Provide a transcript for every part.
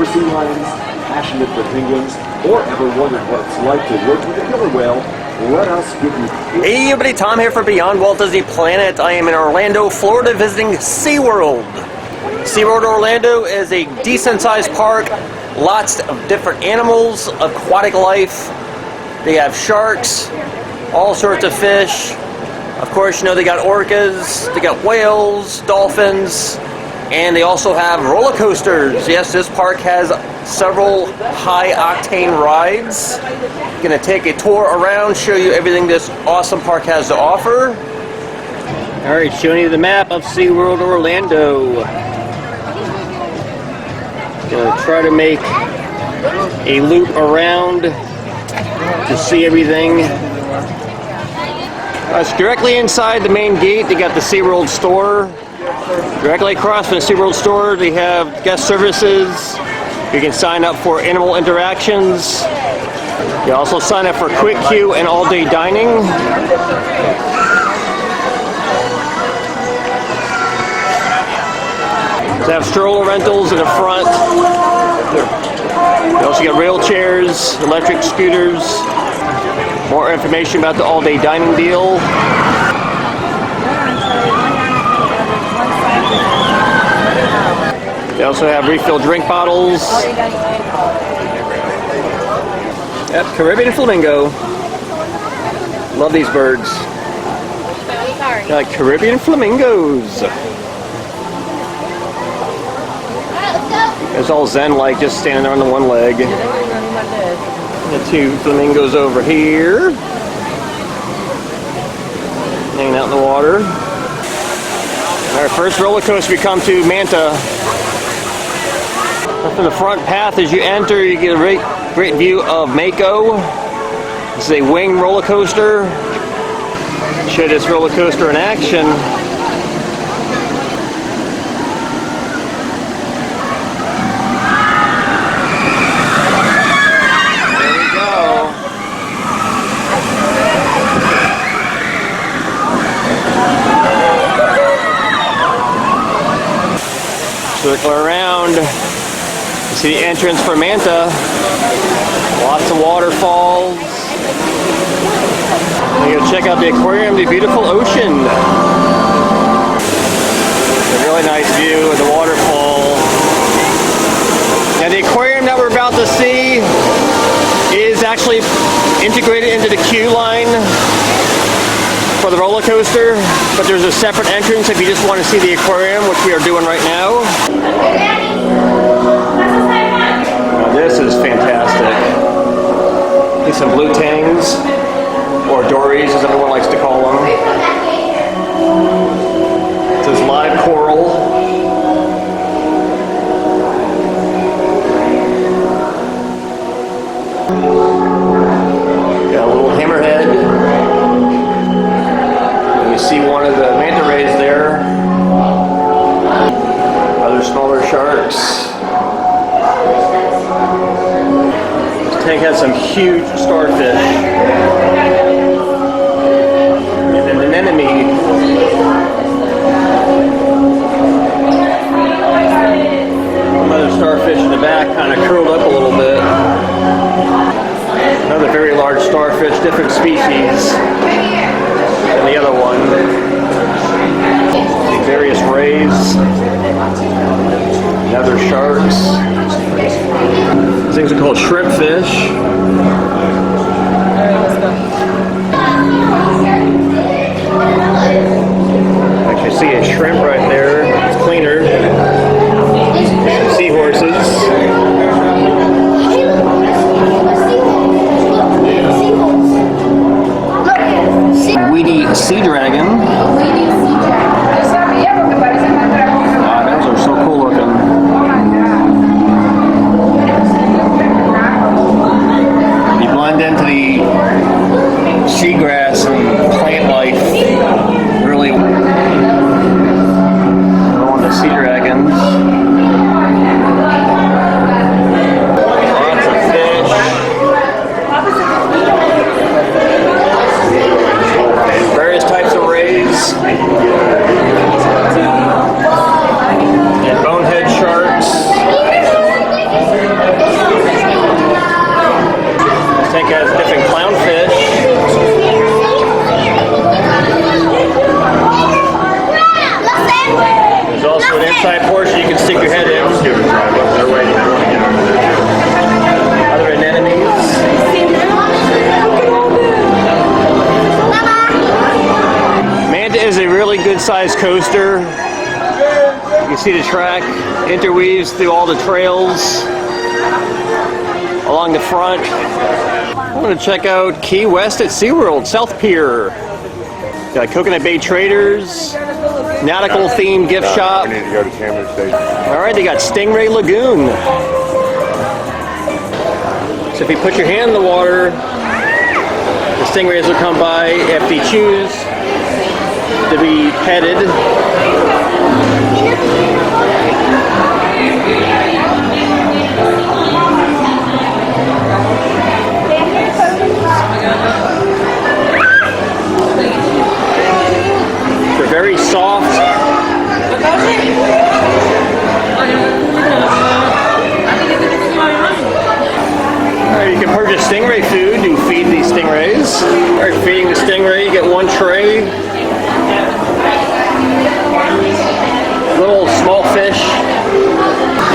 for sea lions, passionate for penguins, or ever wondered what it's like to work with a killer whale, let us give you... Hey everybody, Tom here for Beyond Walt Disney Planet. I am in Orlando, Florida, visiting SeaWorld. SeaWorld Orlando is a decent-sized park, lots of different animals, aquatic life. They have sharks, all sorts of fish. Of course, you know, they got orcas, they got whales, dolphins, and they also have roller coasters. Yes, this park has several high-octane rides. I'm going to take a tour around, show you everything this awesome park has to offer. Alright, showing you the map of SeaWorld Orlando. Going to try to make a loop around to see everything. It's directly inside the main gate. They got the SeaWorld store. Directly across from the SeaWorld store, they have guest services. You can sign up for animal interactions. You also sign up for quick queue and all-day dining. They have stroller rentals in the front. You also get rail chairs, electric scooters. More information about the all-day dining deal. They also have refilled drink bottles. Yep, Caribbean flamingo. Love these birds. They're like Caribbean flamingos. It's all zen-like, just standing there on the one leg. The two flamingos over here, hanging out in the water. Our first roller coaster, we come to Manta. From the front path as you enter, you get a great view of Mako. This is a wing roller coaster. Show this roller coaster in action. Circle around. You see the entrance for Manta. Lots of waterfalls. You go check out the aquarium, the beautiful ocean. A really nice view of the waterfall. Now the aquarium that we're about to see is actually integrated into the queue line for the roller coaster, but there's a separate entrance if you just want to see the aquarium, which we are doing right now. Now this is fantastic. These some blue tangs, or dories as everyone likes to call them. This is live coral. Got a little hammerhead. See one of the manta rays there. Other smaller sharks. This tank has some huge starfish. And an anemone. Another starfish in the back, kind of curled up a little bit. Another very large starfish, different species. And the other one. Various rays. And other sharks. These things are called shrimp fish. I can see a shrimp right there. It's cleaner. Some seahorses. Weedy sea dragon. Those are so cool looking. You blend into the seagrass and plant life really well. One of the sea dragons. Lots of fish. Various types of rays. And bonehead sharks. tank has different clownfish. There's also an inside portion you can stick your head in. Other anemones. Manta is a really good sized coaster. You can see the track interweaves through all the trails along the front. I'm going to check out Key West at SeaWorld, South Pier. Got Coconut Bay Traders, nautical themed gift shop. We need to go to Cameron Station. Alright, they got Stingray Lagoon. So if you put your hand in the water, the stingrays will come by if they choose to be petted. They're very soft. Alright, you can purchase stingray food to feed these stingrays. Alright, feeding the stingray, you get one tray. Little small fish.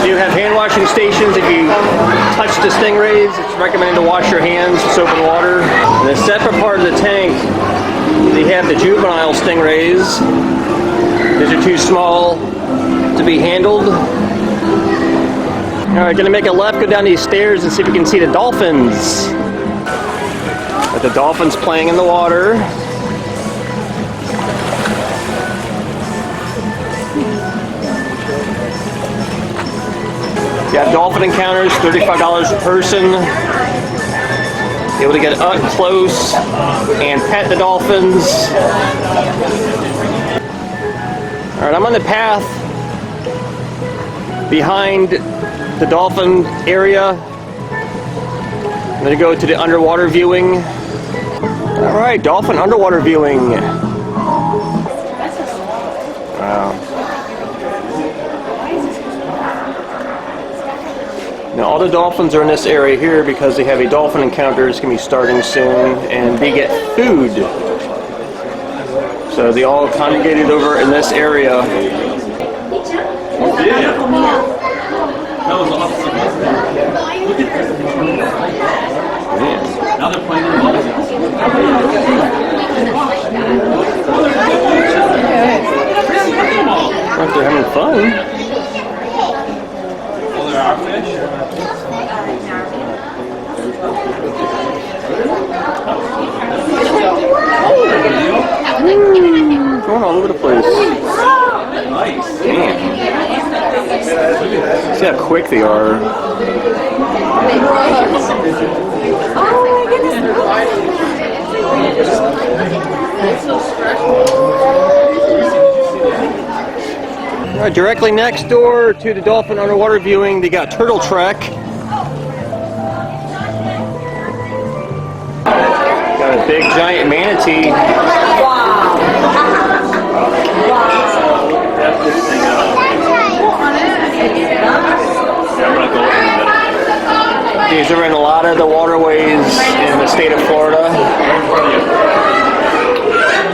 You have hand washing stations. If you touch the stingrays, it's recommended to wash your hands with soap and water. In a separate part of the tank, they have the juvenile stingrays. These are too small to be handled. Alright, gonna make a left, go down these stairs and see if we can see the dolphins. Got the dolphins playing in the water. Got dolphin encounters, $35 a person. Able to get up close and pet the dolphins. Alright, I'm on the path behind the dolphin area. I'm going to go to the underwater viewing. Alright, dolphin underwater viewing. Wow. Now all the dolphins are in this area here because they have a dolphin encounter. It's going to be starting soon, and they get food. So they all congregated over in this area. That was awesome. Look at this. Now they're playing their ball. They're having fun. Well, there are fish. Going all over the place. Nice. Man. See how quick they are. Alright, directly next door to the dolphin underwater viewing, they got Turtle Trek. Got a big giant manatee. These are in a lot of the waterways in the state of Florida.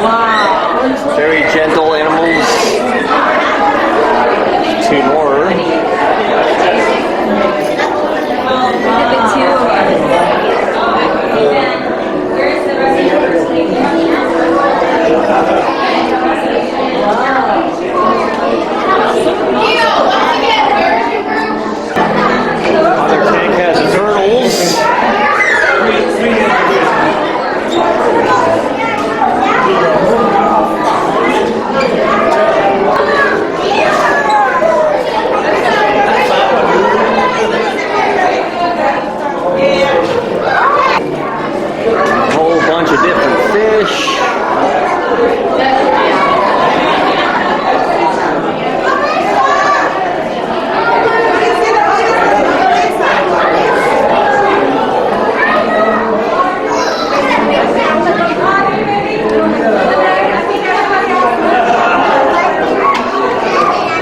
Wow. Very gentle animals. Two more. Other tank has the turtles. A whole bunch of different fish.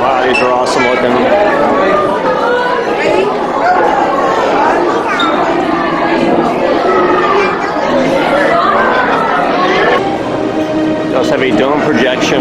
Wow, these are awesome looking. projection.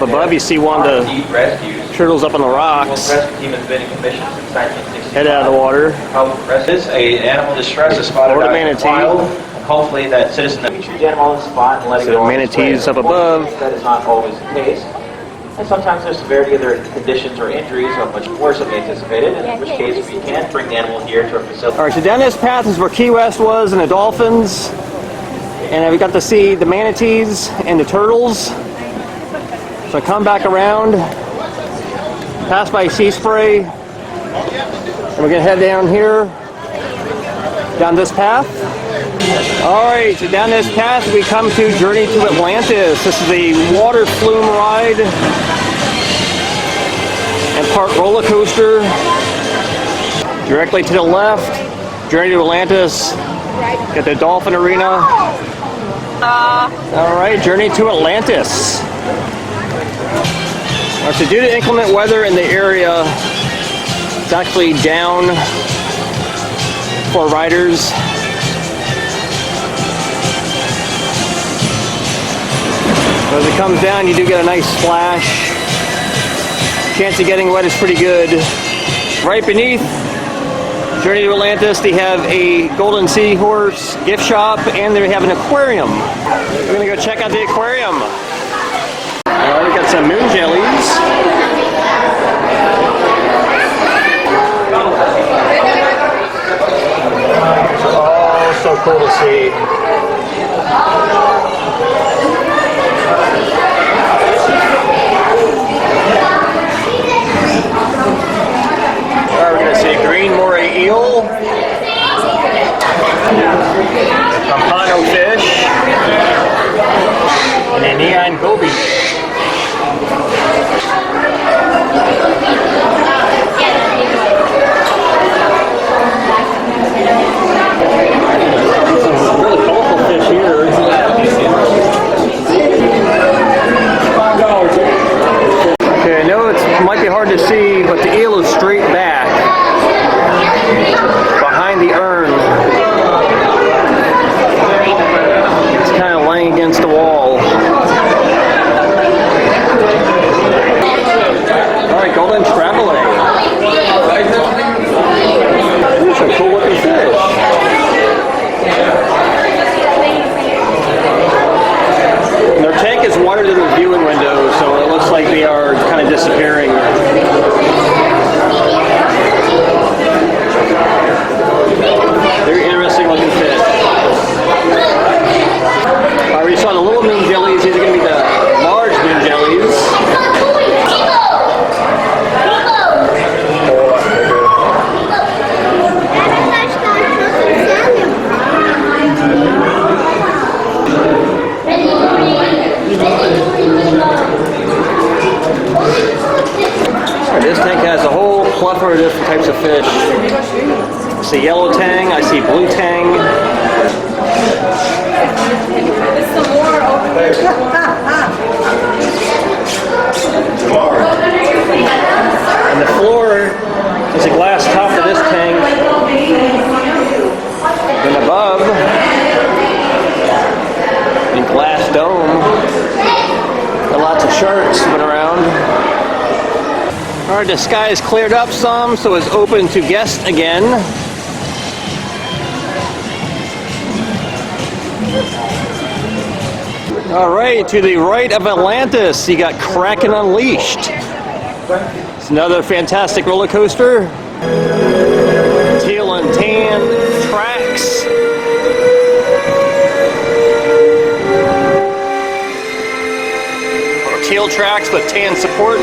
Above you see one of the turtles up on the rocks. Head out of the water. This is an animal distress is spotted out in the wild. Hopefully that citizen that treats the animal on the spot and let it go. Manatees up above. That is not always the case. And sometimes there's severity of their conditions or injuries are much worse than we anticipated, in which case we can bring the animal here to our facility. Alright, so down this path is where Key West was and the dolphins. And we got to see the manatees and the turtles. So come back around, pass by Sea Spray, and we're going to head down here, down this path. Alright, so down this path we come to Journey to Atlantis. This is a water flume ride and park roller coaster. Directly to the left, Journey to Atlantis, got the Dolphin Arena. Alright, Journey to Atlantis. So due to inclement weather in the area, it's actually down for riders. So as it comes down, you do get a nice splash. Chance of getting wet is pretty good. Right beneath Journey to Atlantis, they have a golden seahorse gift shop, and they have an aquarium. We're gonna go check out the aquarium. We got some moon jellies. Oh, so cool to see. Alright, we're going to see a green moray eel, a pompano fish, and a neon goby. hard to see, but the eel is straight back behind the urn. It's kind of laying against the wall. Alright, golden trevally. These are cool looking fish. Their tank is wider than the viewing window, so it looks like they are kind of disappearing. Very interesting looking fish. Alright, we saw the little moon jellies. These are going to be the large moon jellies. This tank has a whole plethora of different types of fish. I see yellow tang, I see blue tang. There's some more over there. And the floor is a glass top for this tank. And above, a glass dome. Got lots of sharks swimming around. Alright, the sky is cleared up some, so it's open to guests again. Alright, to the right of Atlantis, you got Kraken Unleashed. It's another fantastic roller coaster. Teal and tan tracks. Or teal tracks with tan supports.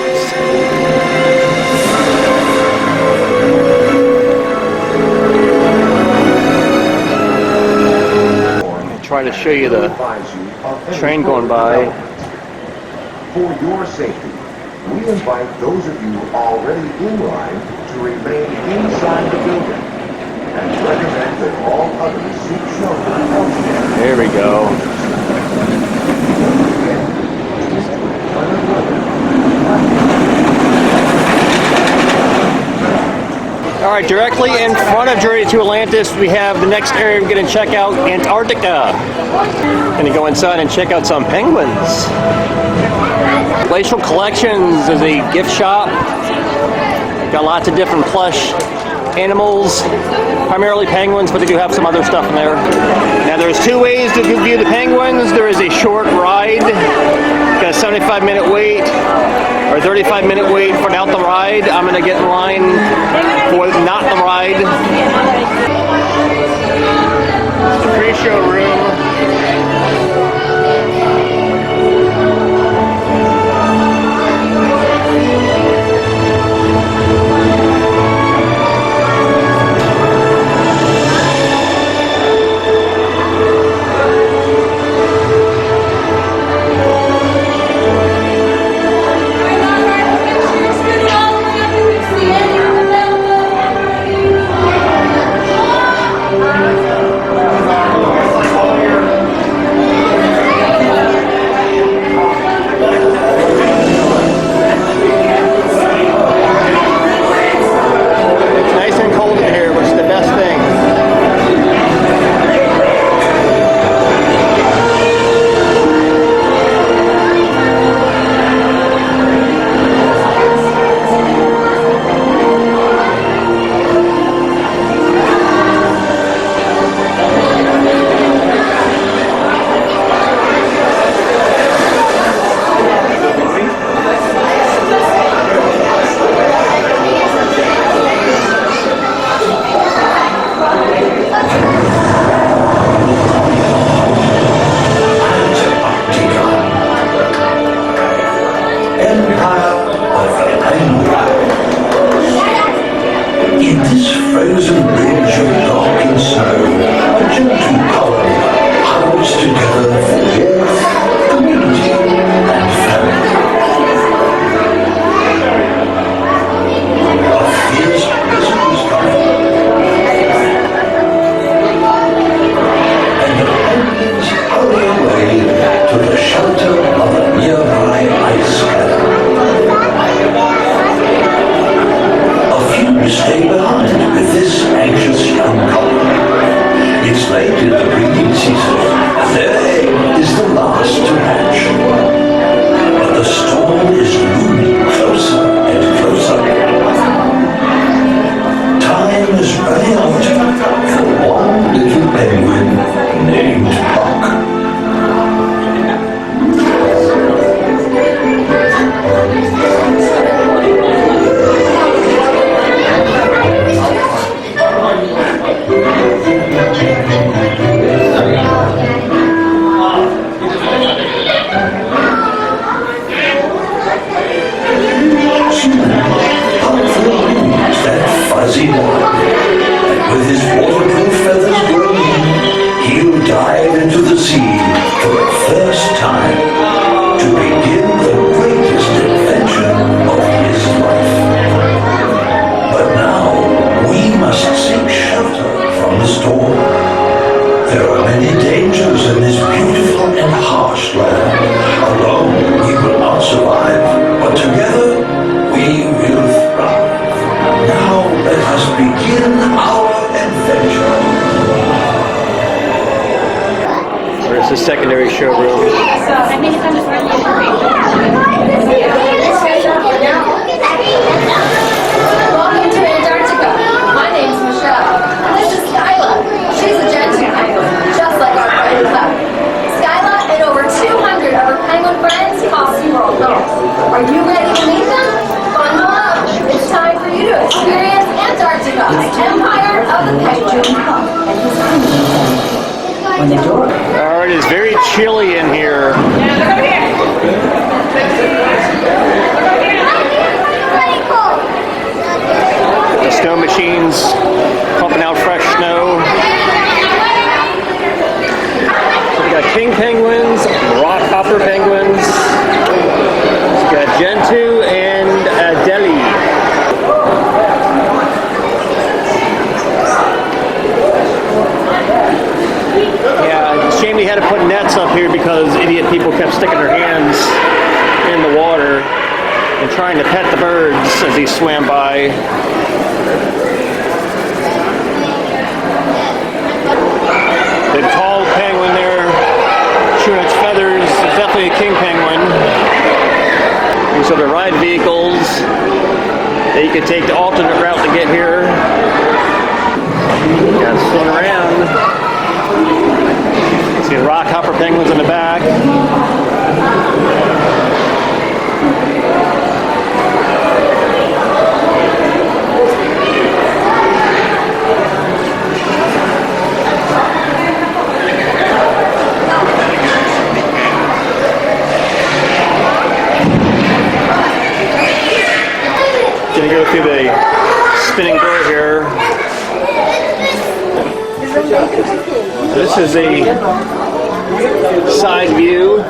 Try to show you the train going by. For your safety, we invite those of you already in line to remain inside the building and recommend that all others seek shelter elsewhere. There we go. Alright, directly in front of Journey to Atlantis, we have the next area we're going to check out, Antarctica. Going to go inside and check out some penguins. Glacial Collections is a gift shop. Got lots of different plush animals, primarily penguins, but they do have some other stuff in there. Now there's two ways to view the penguins. There is a short ride, got a 75-minute wait, or 35-minute wait for out the ride. I'm going to get in line for not the ride. The pre-show room. stay behind with this anxious young couple. It's late in the breeding season, and their egg is the last to hatch. But the storm is looming closer and closer. Time is running out for one little penguin named Buck. Fuzzy one, and with his waterproof feathers growing, he'll dive into the sea for the first time to begin the greatest adventure of his life. But now we must seek shelter from the storm. There are many dangers in this beautiful and harsh land. Alone we will not survive, but together we will thrive. Now let us begin our adventure. Where's the secondary showroom? I think it's under Welcome to Antarctica. My name's Michelle. And this is Skyla. She's a Gentoo penguin, just like our friend Clem. Skyla and over 200 of her penguin friends call SeaWorld home. Are you ready to meet them? Bundle up. It's time for you to experience Antarctica, Empire of the Penguin. Oh, it is very chilly in here. The snow machines pumping out fresh snow. So we got king penguins, rock hopper penguins. We got Gentoo and Adelie. Yeah, it's a shame they had to put nets up here because idiot people kept sticking their hands in the water and trying to pet the birds as he swam by. The tall penguin there, chewing its feathers, is definitely a king penguin. These are the ride vehicles that you could take the alternate route to get here. Got to swim around. See the rock hopper penguins in the back. Gonna go through the spinning door here. This is a side view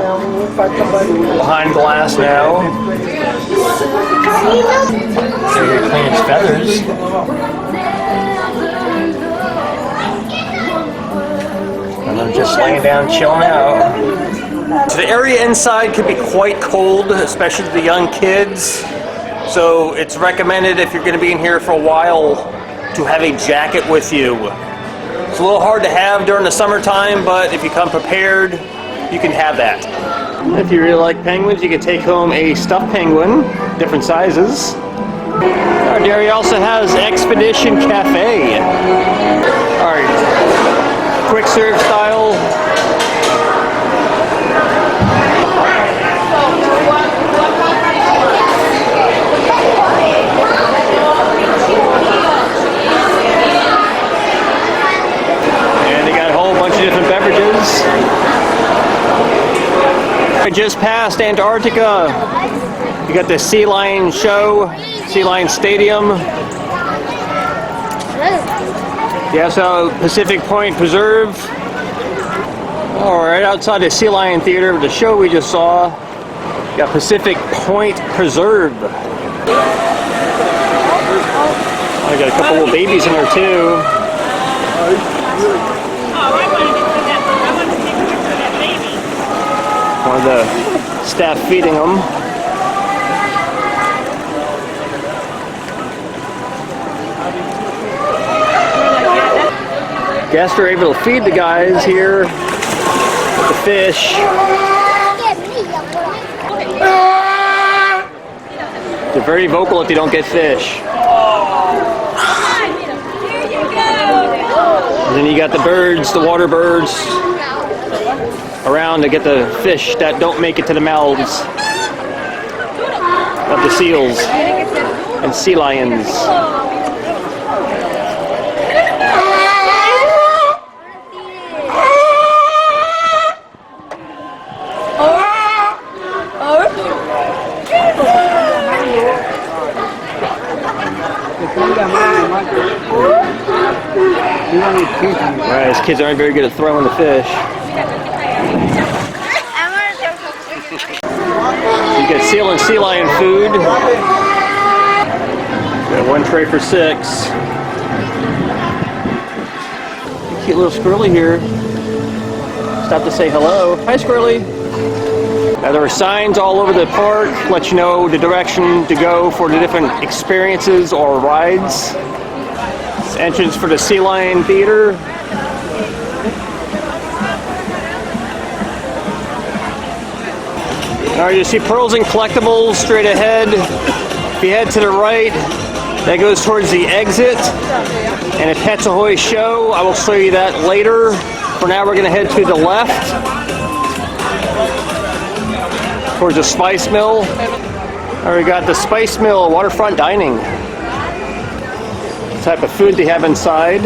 behind glass now. So here clean its feathers. And I'm just laying down, chilling out. So the area inside could be quite cold, especially to the young kids. So it's recommended if you're going to be in here for a while to have a jacket with you. It's a little hard to have during the summertime, but if you come prepared, you can have that. If you really like penguins, you can take home a stuffed penguin, different sizes. Our dairy also has Expedition Cafe. Alright, quick serve style. Different beverages. I just passed Antarctica. You got the Sea Lion show, Sea Lion Stadium. Yeah, so Pacific Point Preserve. Oh, right outside the Sea Lion Theater, the show we just saw. You got Pacific Point Preserve. I got a couple little babies in there too. One of the staff feeding them. Guests are able to feed the guys here with the fish. They're very vocal if you don't get fish. And then you got the birds, the water birds, around to get the fish that don't make it to the mouths of the seals and sea lions. Right, these kids aren't very good at throwing the fish. You get seal and sea lion food. Got one tray for 6. Cute little squirrely here. Stop to say hello. Hi, squirrely. Now there are signs all over the park, let you know the direction to go for the different experiences or rides. It's entrance for the Sea Lion Theater. Alright, you see Pearls and Collectibles straight ahead. If you head to the right, that goes towards the exit. And a Pets Ahoy show, I will show you that later. For now, we're going to head to the left, towards the Spice Mill. Alright, we got the Spice Mill waterfront dining. The type of food they have inside.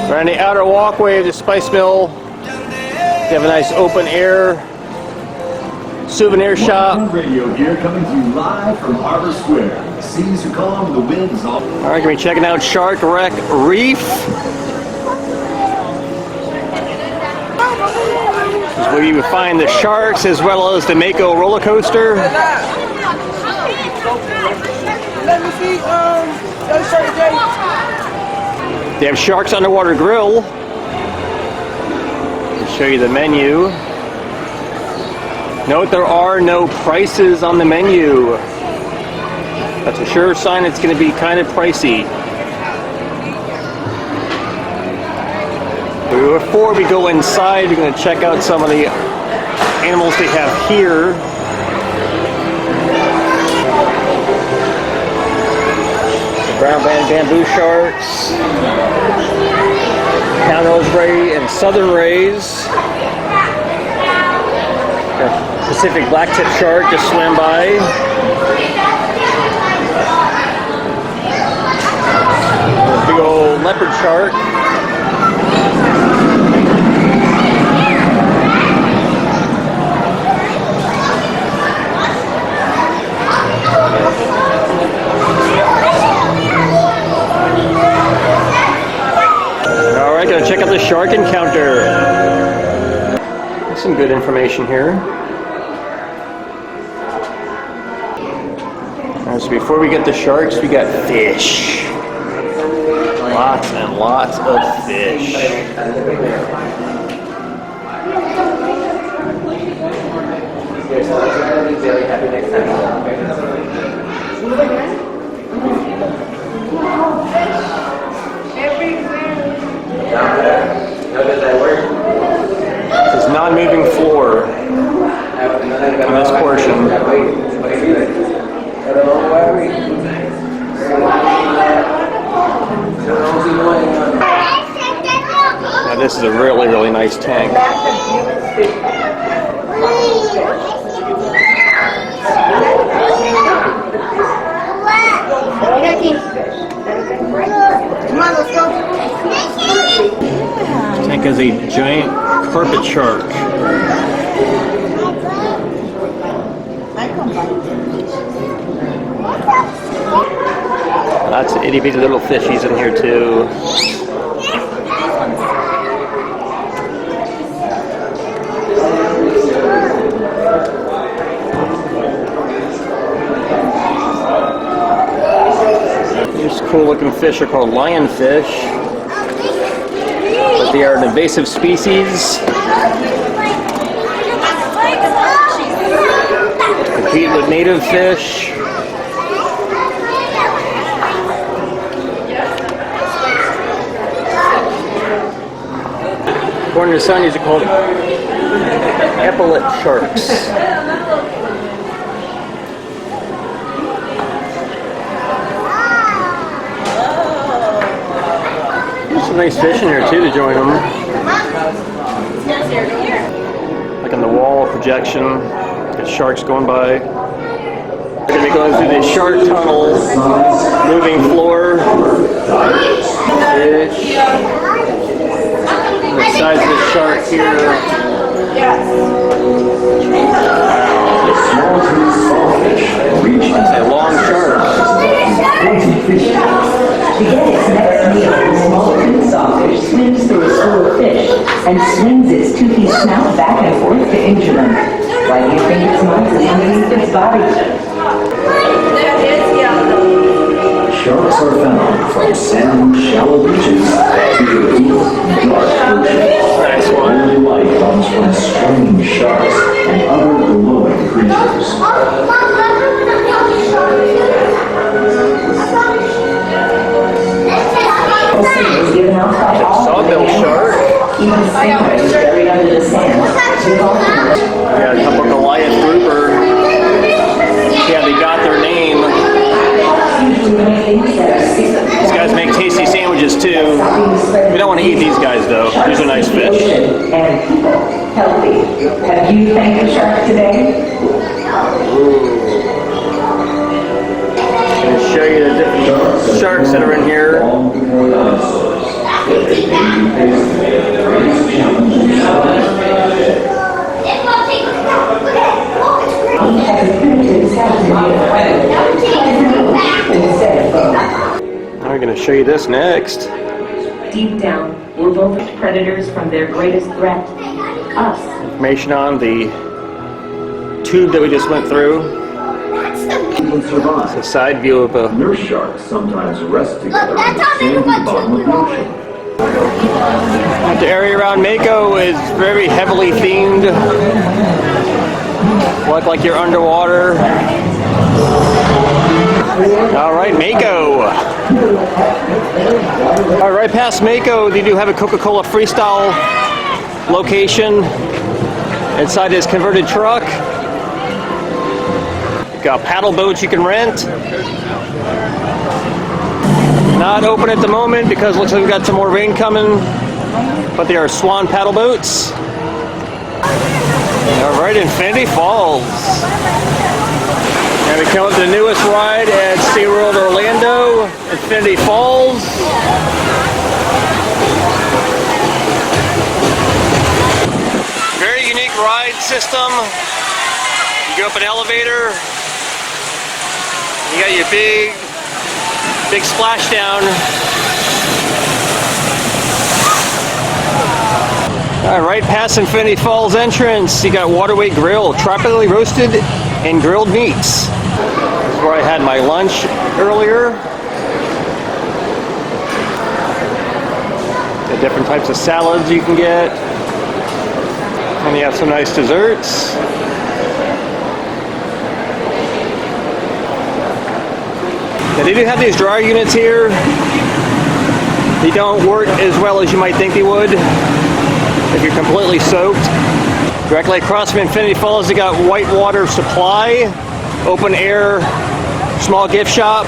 We're on the outer walkway of the Spice Mill. They have a nice open air souvenir shop. Radio here coming to you live from Harbor Square. The seas are calm, the winds all. All right, can we checking out Shark Wreck Reef? This is where you would find the sharks as well as the Mako roller coaster. They have Sharks Underwater Grill. Show you the menu. Note there are no prices on the menu. That's a sure sign it's going to be kind of pricey. Before we go inside, we're going to check out some of the animals they have here. The brown band bamboo sharks, Pound-nose ray and southern rays. Pacific blacktip shark just swam by. Big old leopard shark. Alright, gonna check out the shark encounter. There's some good information here. Alright, so before we get the sharks, we got fish. Lots and lots of fish. This is non-moving floor on this portion. Now this is a really, really nice tank. Tank has a giant carpet shark. Lots of itty bitty little fishies in here too. These cool looking fish are called lionfish. But they are an invasive species. Compete with native fish. According to Sun, these are called epaulet sharks. There's some nice fish in here too to join them. Like on the wall projection, got sharks going by. We're going to be going through the shark tunnel, moving floor, fish, the size of the shark here. A long shark. To get its next meal, the small-toothed sawfish swims through a school of fish and swings its toothy snout back and forth to injure them. Why do you think its mouth is underneath its body? Sharks are found from sand, shallow beaches to the deep, dark ocean. Nice one. Only light comes from strange sharks and other glowing creatures. Given out by all Sawbill shark. even stingrays buried under the sand. Yeah, a couple Goliath grouper. Yeah, they got their name. These guys make tasty sandwiches too. We don't want to eat these guys though. These are nice fish. And people healthy. Have you thanked the shark today? I'm going to show you the different sharks that are in here. I'm going to show you this next. Deep down, we're both predators from their greatest threat, us. Information on the tube that we just went through. Even survive. It's a side view of a... Nurse sharks sometimes rest together in the sandy bottom of the ocean. The area around Mako is very heavily themed. Look like you're underwater. All right, Mako. All right, past Mako, they do have a Coca-Cola Freestyle location inside this converted truck. Got paddle boats you can rent. Not open at the moment because it looks like we've got some more rain coming, but they are swan paddle boats. All right, Infinity Falls. And we come up to the newest ride at SeaWorld Orlando, Infinity Falls. Very unique ride system. You go up an elevator. You got your big splashdown. All right, past Infinity Falls entrance, you got Waterway Grill, tropically roasted and grilled meats. This is where I had my lunch earlier. The different types of salads you can get. And you have some nice desserts. Now, they do have these dryer units here. They don't work as well as you might think they would if you're completely soaked. Directly across from Infinity Falls, they got Whitewater Supply, open air, small gift shop,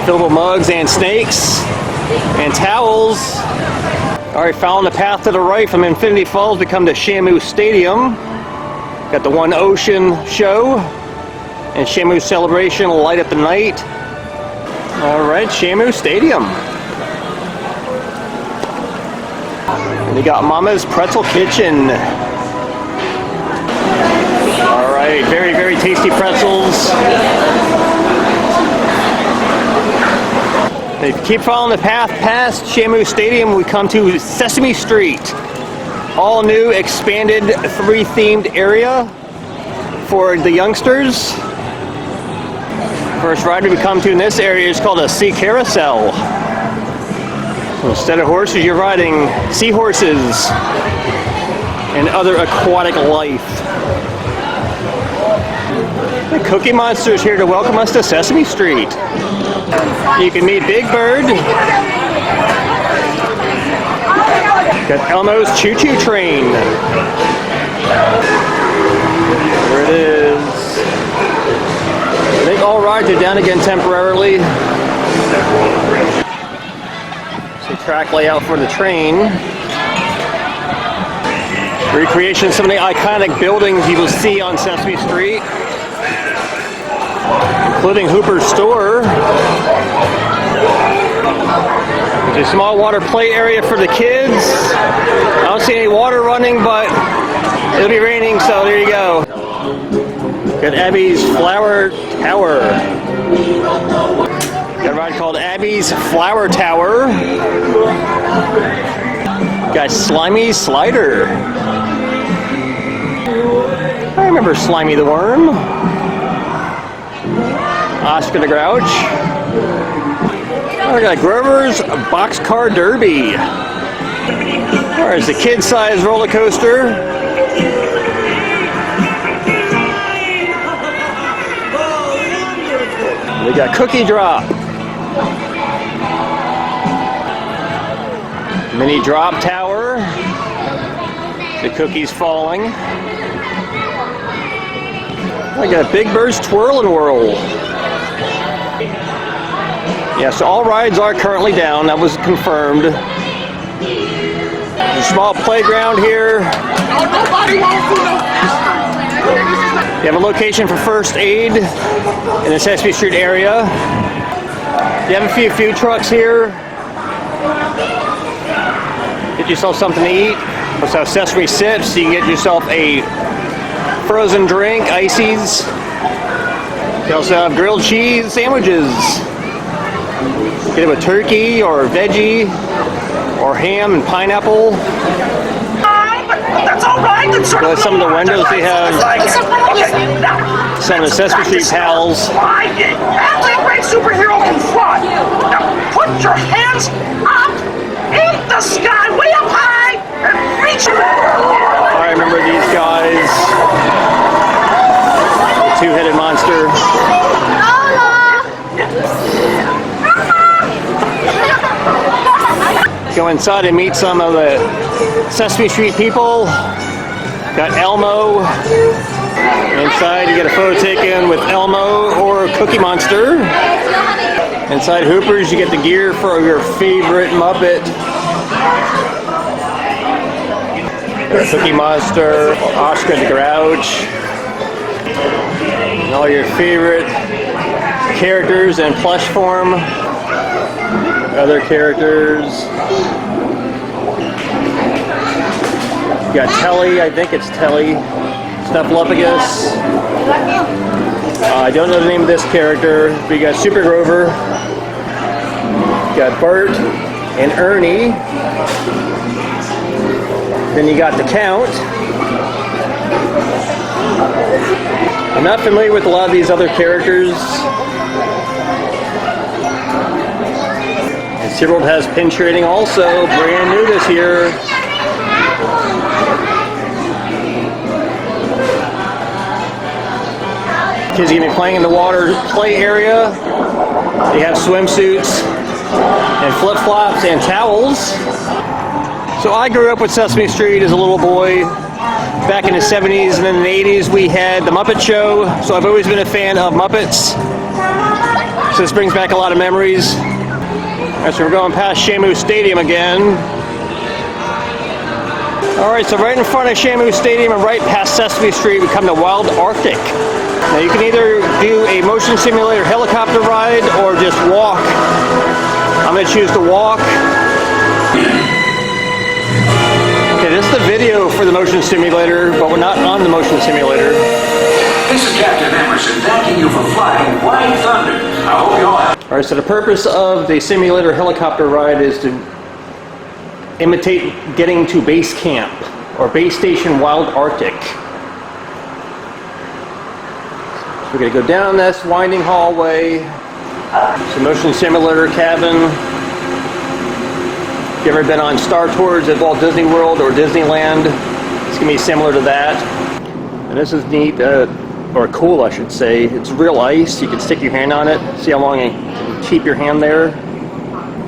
fillable mugs and snakes and towels. All right, following the path to the right from Infinity Falls, we come to Shamu Stadium. Got the One Ocean show and Shamu Celebration light up the night. All right, Shamu Stadium. And you got Mama's Pretzel Kitchen. All right, very, very tasty pretzels. If you keep following the path past Shamu Stadium, we come to Sesame Street. All new, expanded, 3-themed area for the youngsters. First ride we come to in this area is called a sea carousel. So instead of horses, you're riding seahorses and other aquatic life. The Cookie Monster is here to welcome us to Sesame Street. You can meet Big Bird. Got Elmo's Choo Choo Train. There it is. I think all rides are down again temporarily. Some track layout for the train. Recreation of some of the iconic buildings you will see on Sesame Street, including Hooper's Store. There's a small water play area for the kids. I don't see any water running, but it'll be raining, so there you go. Got Abby's Flower Tower. Got a ride called Abby's Flower Tower. Got Slimy Slider. I remember Slimy the Worm. Oscar the Grouch. Oh, we got Grover's Boxcar Derby. There's the kid-sized roller coaster. We got Cookie Drop. Mini Drop Tower. The cookies falling. I got Big Bird's Twirl and Whirl. Yeah, so all rides are currently down. That was confirmed. There's a small playground here. You have a location for first aid in the Sesame Street area. You have a few food trucks here. Get yourself something to eat. Also have Sesame Sips, so you can get yourself a frozen drink, ices. You also have grilled cheese sandwiches. Get it with turkey or veggie or ham and pineapple. That's all right. Go with some of the windows they have. Some of the Sesame Street pals. Every great superhero can fly. Now put your hands up in the sky, way up high, and reach. I remember these guys. The two-headed monster. Go inside and meet some of the Sesame Street people. Got Elmo. Inside you get a photo taken with Elmo or Cookie Monster. Inside Hooper's you get the gear for your favorite Muppet. Cookie Monster, Oscar the Grouch. And all your favorite characters in plush form. Other characters. You got Telly, I think it's Telly. Snuffleupagus. I don't know the name of this character, but you got Super Grover. You got Bert and Ernie. Then you got the Count. I'm not familiar with a lot of these other characters. SeaWorld has pin trading also, brand new this year. Kids are going to be playing in the water play area. They have swimsuits and flip-flops and towels. So I grew up with Sesame Street as a little boy. Back in the 70s and in the 80s we had the Muppet Show, so I've always been a fan of Muppets. So this brings back a lot of memories. Alright, so we're going past Shamu Stadium again. Alright, so right in front of Shamu Stadium and right past Sesame Street we come to Wild Arctic. Now you can either do a motion simulator helicopter ride or just walk. I'm going to choose to walk. Okay, this is the video for the motion simulator, but we're not on the motion simulator. This is Captain Emerson thanking you for flying White Thunder. I hope you all have... Alright, so the purpose of the simulator helicopter ride is to imitate getting to base camp or base station Wild Arctic. So we're going to go down this winding hallway. It's a motion simulator cabin. If you've ever been on Star Tours at Walt Disney World or Disneyland, it's going to be similar to that. And this is neat, or cool I should say. It's real ice. You can stick your hand on it. See how long you can keep your hand there.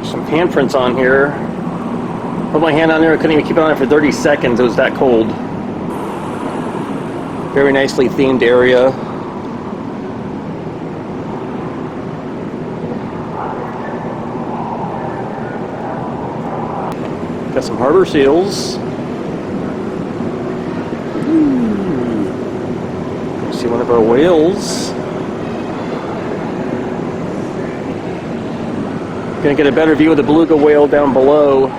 Some handprints on here. Put my hand on there, I couldn't even keep it on there for 30 seconds, it was that cold. Very nicely themed area. Got some harbor seals. See one of our whales. Gonna get a better view of the beluga whale down below.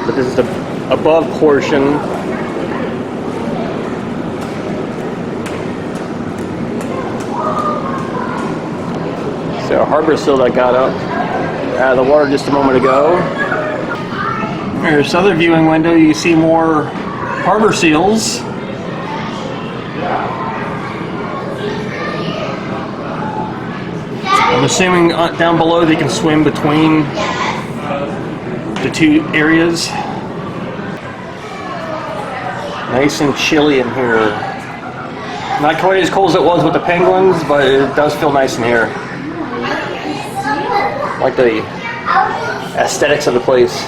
But this is the above portion. So a harbor seal that got up out of the water just a moment ago. Here's this other viewing window. You see more harbor seals. I'm assuming down below they can swim between the two areas. Nice and chilly in here. Not quite as cold as it was with the penguins, but it does feel nice in here. I like the aesthetics of the place.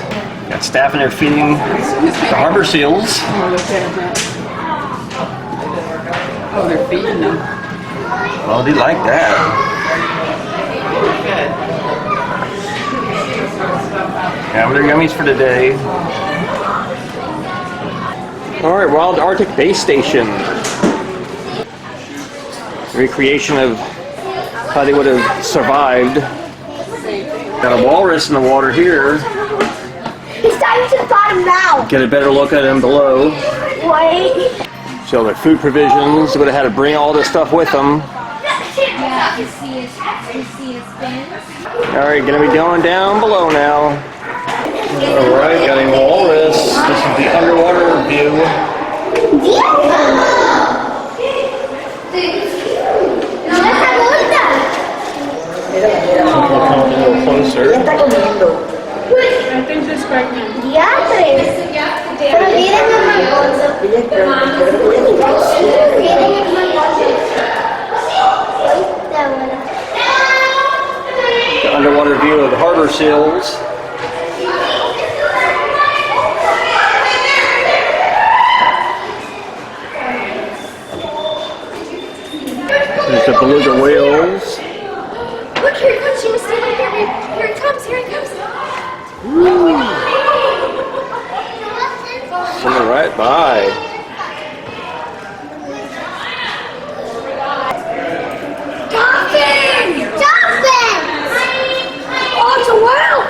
Got staff in there feeding the harbor seals. Oh, look at them. Oh, they're feeding them. Well, they like that. Yeah, they're yummies for today. Alright, Wild Arctic Base Station. Recreation of how they would have survived. Got a walrus in the water here. He's diving to the bottom now. Get a better look at him below. Wait. See all their food provisions. They would have had to bring all this stuff with them. Yeah, you see his fins. Alright, gonna be going down below now. Alright, got a walrus. This is the underwater view. Come a little closer. I think she's pregnant. Pero miren The underwater view of the harbor seals. There's the beluga whales. Look, here it comes. She was standing here. Here it comes. Here it comes. Swimming right by. Dolphin! Dolphin! Oh, it's a whale!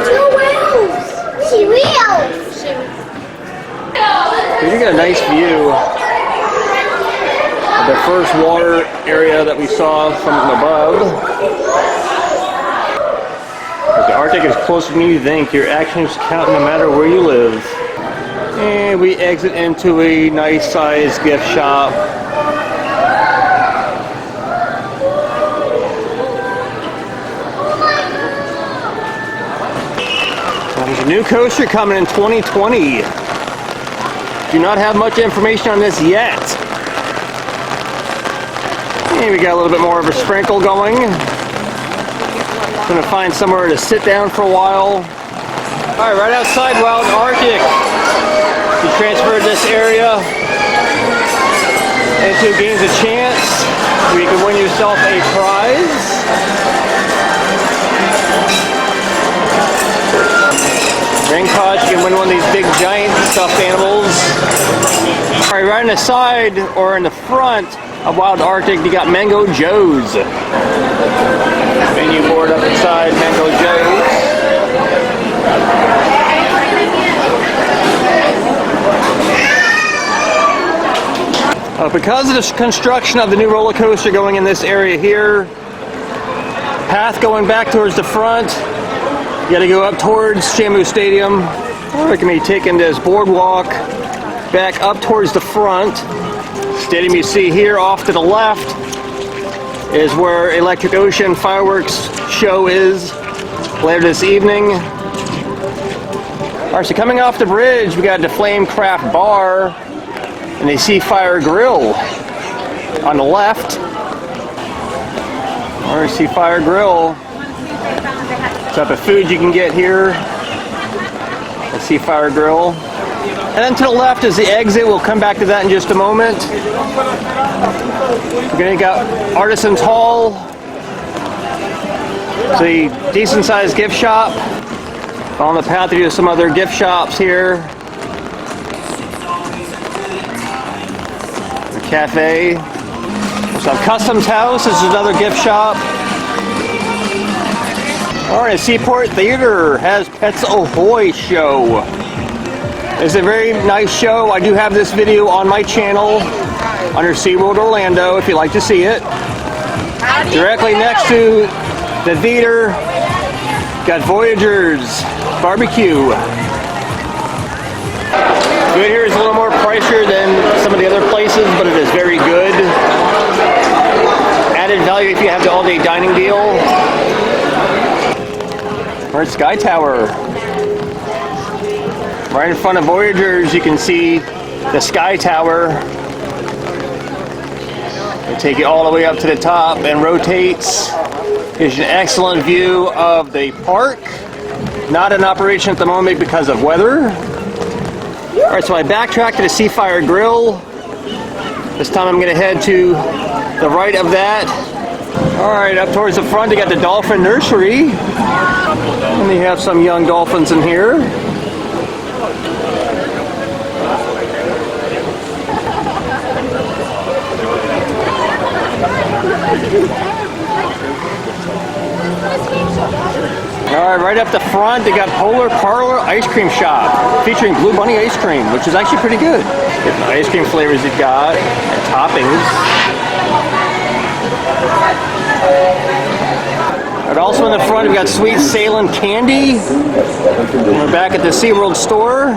Two whales! She wheels! You got a nice view of the first water area that we saw from above. But the Arctic is closer than you think. Your actions count no matter where you live. And we exit into a nice sized gift shop. There's a new coaster coming in 2020. Do not have much information on this yet. And we got a little bit more of a sprinkle going. Gonna find somewhere to sit down for a while. Alright, right outside Wild Arctic. We transferred this area into Games of Chance, where you can win yourself a prize. Ring Pod, you can win one of these big giant stuffed animals. Alright, right on the side or in the front of Wild Arctic, you got Mango Joe's. Menu board up inside Mango Joe's. Because of the construction of the new roller coaster going in this area here, path going back towards the front, you gotta go up towards Shamu Stadium, or it can be taken to this boardwalk back up towards the front. Stadium you see here off to the left is where Electric Ocean fireworks show is later this evening. Alright, so coming off the bridge, we got the Flame Craft Bar and the Sea Fire Grill on the left. Alright, Sea Fire Grill. Type of food you can get here. A Seafire Grill. And then to the left is the exit. We'll come back to that in just a moment. We're going to get Artisans Hall. It's a decent sized gift shop. On the path to some other gift shops here. The cafe. So Customs House. This is another gift shop. Alright, Seaport Theater has Pets Ahoy show. It's a very nice show. I do have this video on my channel under SeaWorld Orlando if you'd like to see it. Directly next to the theater, got Voyagers Barbecue. Food here is a little more pricier than some of the other places, but it is very good. Added value if you have the all-day dining deal. We're at Sky Tower. Right in front of Voyagers, you can see the Sky Tower. They take you all the way up to the top and rotates. Gives you an excellent view of the park. Not in operation at the moment because of weather. Alright, so I backtracked to the Seafire Grill. This time I'm going to head to the right of that. Alright, up towards the front, you got the Dolphin Nursery. And they have some young dolphins in here. Alright, right up the front, they got Polar Parlor Ice Cream Shop featuring Blue Bunny ice cream, which is actually pretty good. Different ice cream flavors you've got, and toppings. And also in the front, we've got Sweet Salem Candy. And we're back at the SeaWorld store.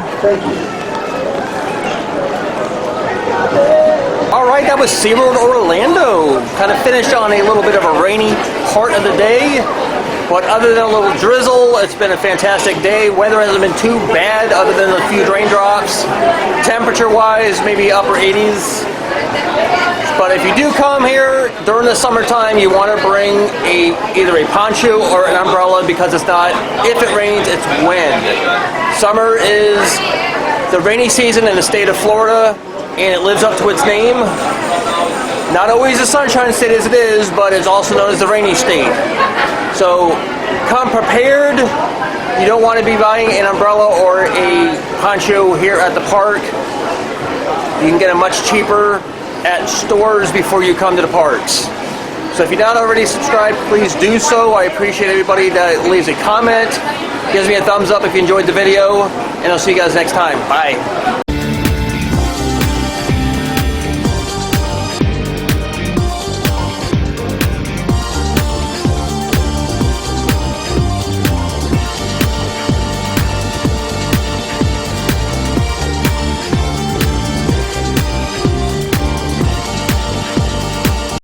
Alright, that was SeaWorld Orlando. Kind of finished on a little bit of a rainy part of the day. But other than a little drizzle, it's been a fantastic day. Weather hasn't been too bad other than a few raindrops. Temperature-wise, maybe upper 80s. But if you do come here during the summertime, you want to bring either a poncho or an umbrella because it's not if it rains, it's when. Summer is the rainy season in the state of Florida, and it lives up to its name. Not always the sunshine state as it is, but it's also known as the rainy state. So come prepared. You don't want to be buying an umbrella or a poncho here at the park. You can get it much cheaper at stores before you come to the parks. So if you're not already subscribed, please do so. I appreciate everybody that leaves a comment, gives me a thumbs up if you enjoyed the video, and I'll see you guys next time. Bye.